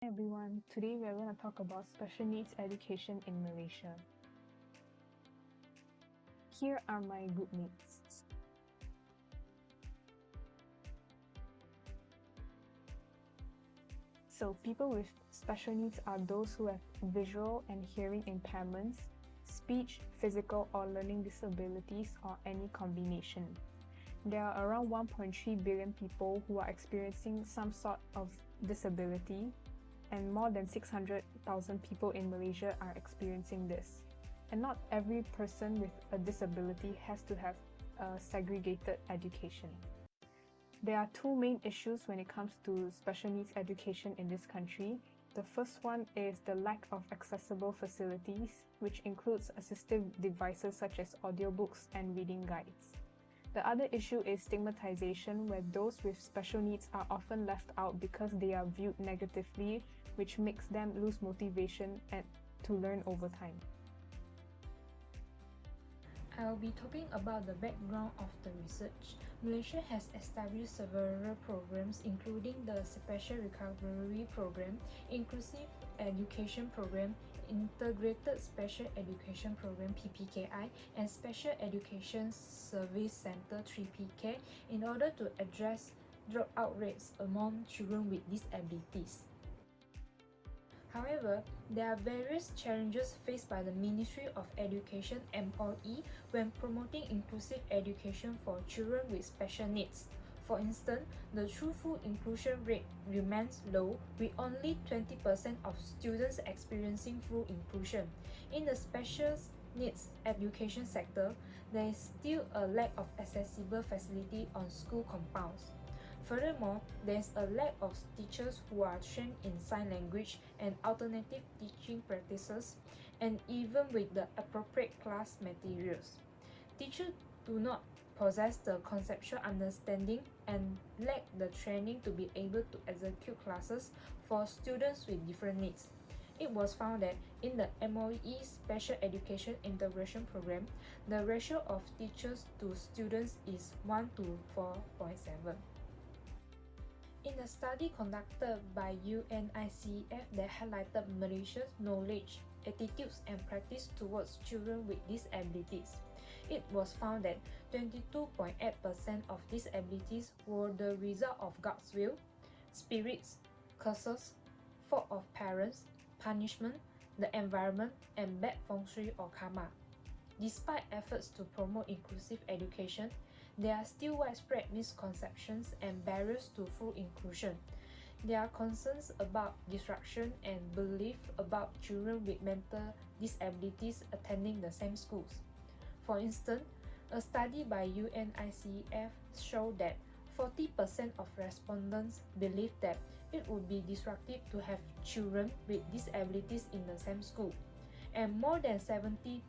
Hi everyone, today we are going to talk about special needs education in Malaysia. Here are my group mates. So people with special needs are those who have visual and hearing impairments, speech, physical or learning disabilities or any combination. There are around 1.3 billion people who are experiencing some sort of disability, and more than 600,000 people in Malaysia are experiencing this. And not every person with a disability has to have a segregated education. There are two main issues when it comes to special needs education in this country. The first one is the lack of accessible facilities, which includes assistive devices such as audiobooks and reading guides. The other issue is stigmatization, where those with special needs are often left out because they are viewed negatively, which makes them lose motivation to learn over time. I'll be talking about the background of the research. Malaysia has established several programs including the Special Recovery Program, Inclusive Education Program, Integrated Special Education Program PPKI, and Special Education Service Center 3PK in order to address dropout rates among children with disabilities. However, there are various challenges faced by the Ministry of Education (MOE) when promoting inclusive education for children with special needs. For instance, the true full inclusion rate remains low, with only 20% of students experiencing full inclusion. In the special needs education sector, there is still a lack of accessible facility on school compounds. Furthermore, there is a lack of teachers who are trained in sign language and alternative teaching practices, and even with the appropriate class materials. Teachers do not possess the conceptual understanding and lack the training to be able to execute classes for students with different needs. It was found that in the MOE Special Education Integration Program, the ratio of teachers to students is 1 to 4.7. In a study conducted by UNICEF that highlighted Malaysia's knowledge, attitudes and practice towards children with disabilities, it was found that 22.8% of disabilities were the result of God's will, spirits, curses, fault of parents, punishment, the environment, and bad feng shui or karma. Despite efforts to promote inclusive education, there are still widespread misconceptions and barriers to full inclusion. There are concerns about disruption and belief about children with mental disabilities attending the same schools. For instance, a study by UNICEF showed that 40% of respondents believe that it would be disruptive to have children with disabilities in the same school, and more than 70%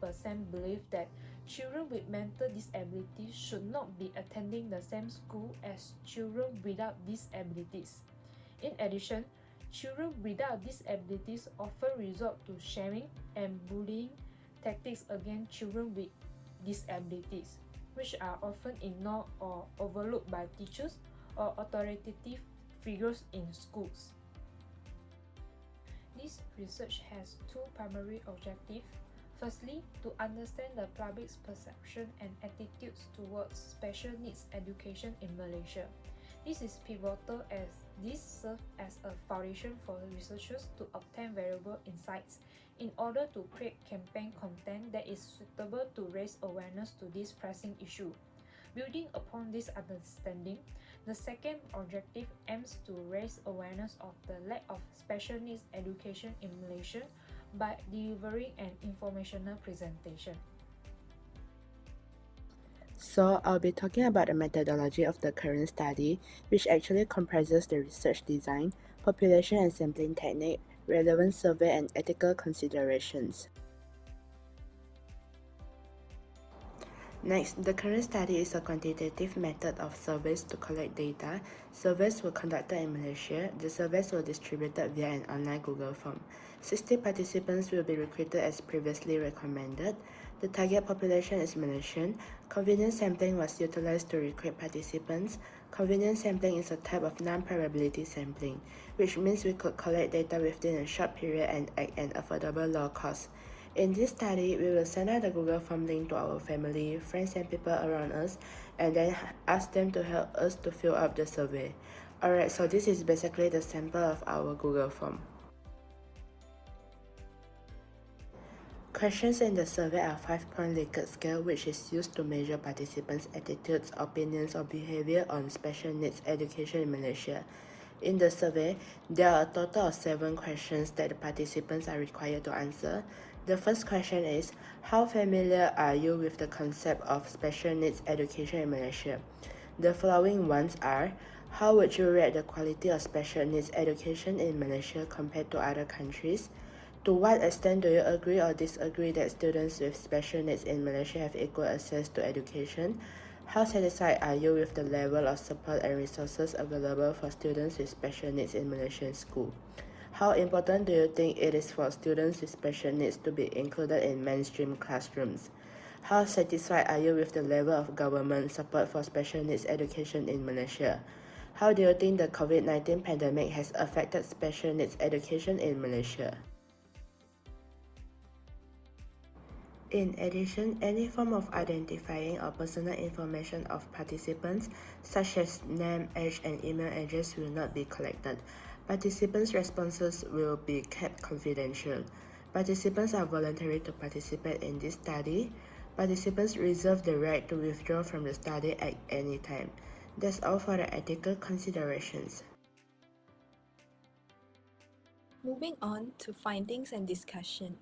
believe that children with mental disabilities should not be attending the same school as children without disabilities. In addition, children without disabilities often resort to shaming and bullying tactics against children with disabilities, which are often ignored or overlooked by teachers or authoritative figures in schools. This research has two primary objectives. Firstly, to understand the public's perception and attitudes towards special needs education in Malaysia. This is pivotal as this serves as a foundation for researchers to obtain valuable insights in order to create campaign content that is suitable to raise awareness to this pressing issue. Building upon this understanding, the second objective aims to raise awareness of the lack of special needs education in Malaysia by delivering an informational presentation. So I'll be talking about the methodology of the current study, which actually comprises the research design, population and sampling technique, relevant survey and ethical considerations. Next, the current study is a quantitative method of surveys to collect data. Surveys were conducted in Malaysia. The surveys were distributed via an online Google form. 60 participants will be recruited as previously recommended. The target population is Malaysian. Convenience sampling was utilized to recruit participants. Convenience sampling is a type of non-probability sampling, which means we could collect data within a short period and at an affordable low cost. In this study, we will send out the Google Form link to our family, friends and people around us, and then ask them to help us to fill up the survey. Alright, so this is basically the sample of our Google Form. Questions in the survey are 5-point Likert scale, which is used to measure participants' attitudes, opinions, or behavior on special needs education in Malaysia. In the survey, there are a total of 7 questions that the participants are required to answer. The first question is, how familiar are you with the concept of special needs education in Malaysia? The following ones are, how would you rate the quality of special needs education in Malaysia compared to other countries? To what extent do you agree or disagree that students with special needs in Malaysia have equal access to education? How satisfied are you with the level of support and resources available for students with special needs in Malaysian school? How important do you think it is for students with special needs to be included in mainstream classrooms? How satisfied are you with the level of government support for special needs education in Malaysia? How do you think the COVID-19 pandemic has affected special needs education in Malaysia? In addition, any form of identifying or personal information of participants, such as name, age, and email address, will not be collected. Participants' responses will be kept confidential. Participants are voluntary to participate in this study. Participants reserve the right to withdraw from the study at any time. That's all for the ethical considerations. Moving on to findings and discussion.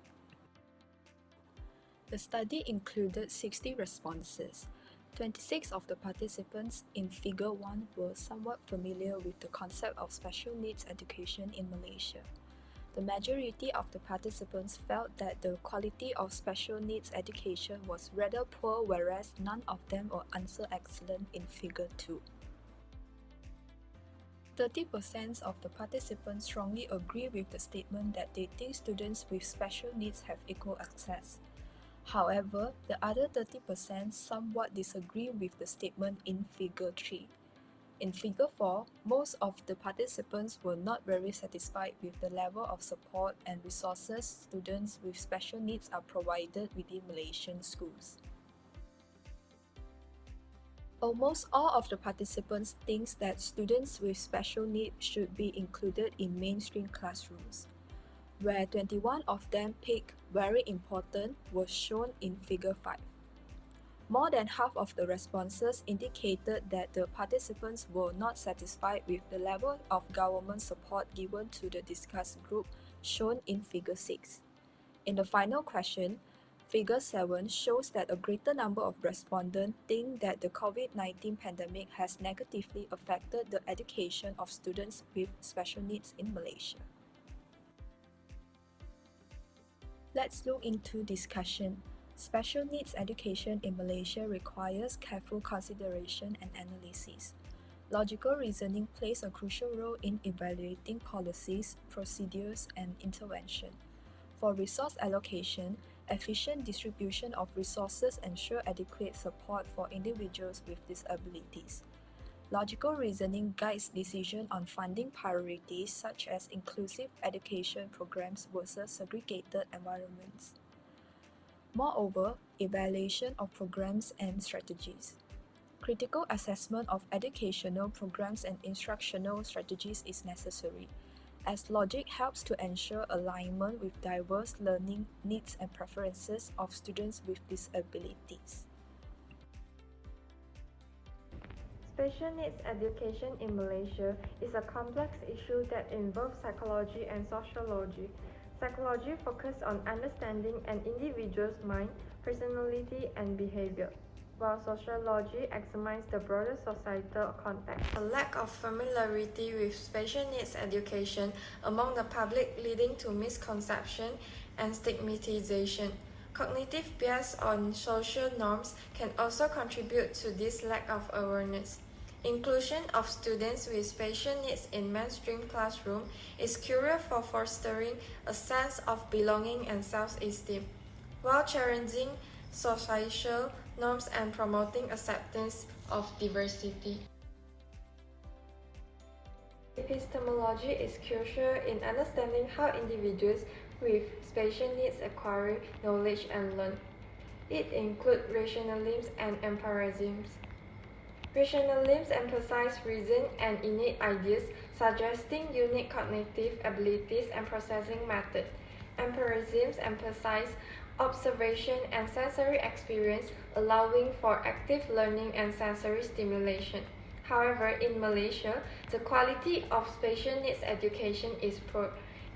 The study included 60 responses. 26 of the participants in Figure 1 were somewhat familiar with the concept of special needs education in Malaysia. The majority of the participants felt that the quality of special needs education was rather poor, whereas none of them were answer excellent in Figure 2. 30% of the participants strongly agree with the statement that they think students with special needs have equal access. However, the other 30% somewhat disagree with the statement in Figure 3. In Figure 4, most of the participants were not very satisfied with the level of support and resources students with special needs are provided within Malaysian schools. Almost all of the participants think that students with special needs should be included in mainstream classrooms, where 21 of them picked very important was shown in Figure 5. More than half of the responses indicated that the participants were not satisfied with the level of government support given to the discussed group shown in Figure 6. In the final question, Figure 7 shows that a greater number of respondents think that the COVID-19 pandemic has negatively affected the education of students with special needs in Malaysia. Let's look into discussion. Special needs education in Malaysia requires careful consideration and analysis. Logical reasoning plays a crucial role in evaluating policies, procedures, and intervention. For resource allocation, efficient distribution of resources ensure adequate support for individuals with disabilities. Logical reasoning guides decision on funding priorities such as inclusive education programs versus segregated environments. Moreover, evaluation of programs and strategies. Critical assessment of educational programs and instructional strategies is necessary, as logic helps to ensure alignment with diverse learning needs and preferences of students with disabilities. Special needs education in Malaysia is a complex issue that involves psychology and sociology. Psychology focuses on understanding an individual's mind, personality, and behavior, while sociology examines the broader societal context. A lack of familiarity with special needs education among the public leading to misconception and stigmatization. Cognitive bias on social norms can also contribute to this lack of awareness. Inclusion of students with special needs in mainstream classroom is crucial for fostering a sense of belonging and self-esteem, while challenging social norms and promoting acceptance of diversity. Epistemology is crucial in understanding how individuals with special needs acquire knowledge and learn. It includes rationalism and empirism. Rationalism emphasizes reason and innate ideas, suggesting unique cognitive abilities and processing methods. Empirism emphasizes observation and sensory experience, allowing for active learning and sensory stimulation. However, in Malaysia, the quality of special needs education is poor,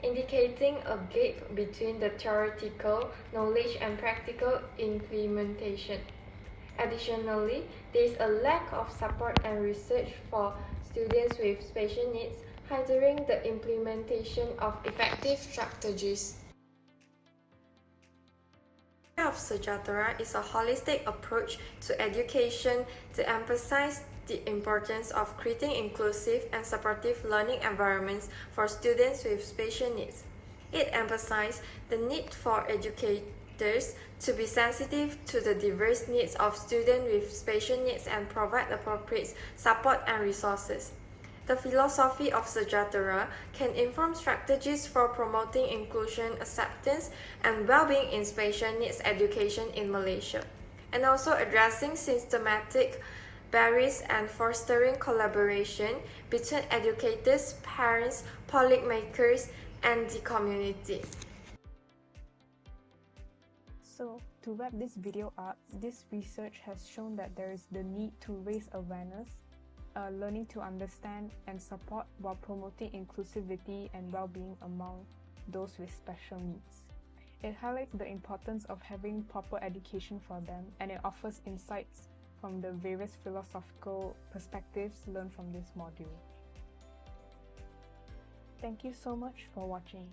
indicating a gap between the theoretical knowledge and practical implementation. Additionally, there is a lack of support and research for students with special needs, hindering the implementation of effective strategies. The idea of Sejahtera is a holistic approach to education to emphasize the importance of creating inclusive and supportive learning environments for students with special needs. It emphasizes the need for educators to be sensitive to the diverse needs of students with special needs and provide appropriate support and resources. The philosophy of Sejahtera can inform strategies for promoting inclusion, acceptance, and well-being in special needs education in Malaysia, and also addressing systematic barriers and fostering collaboration between educators, parents, policymakers, and the community. So, to wrap this video up, this research has shown that there is the need to raise awareness, learning to understand and support while promoting inclusivity and well-being among those with special needs. It highlights the importance of having proper education for them, and it offers insights from the various philosophical perspectives learned from this module. Thank you so much for watching.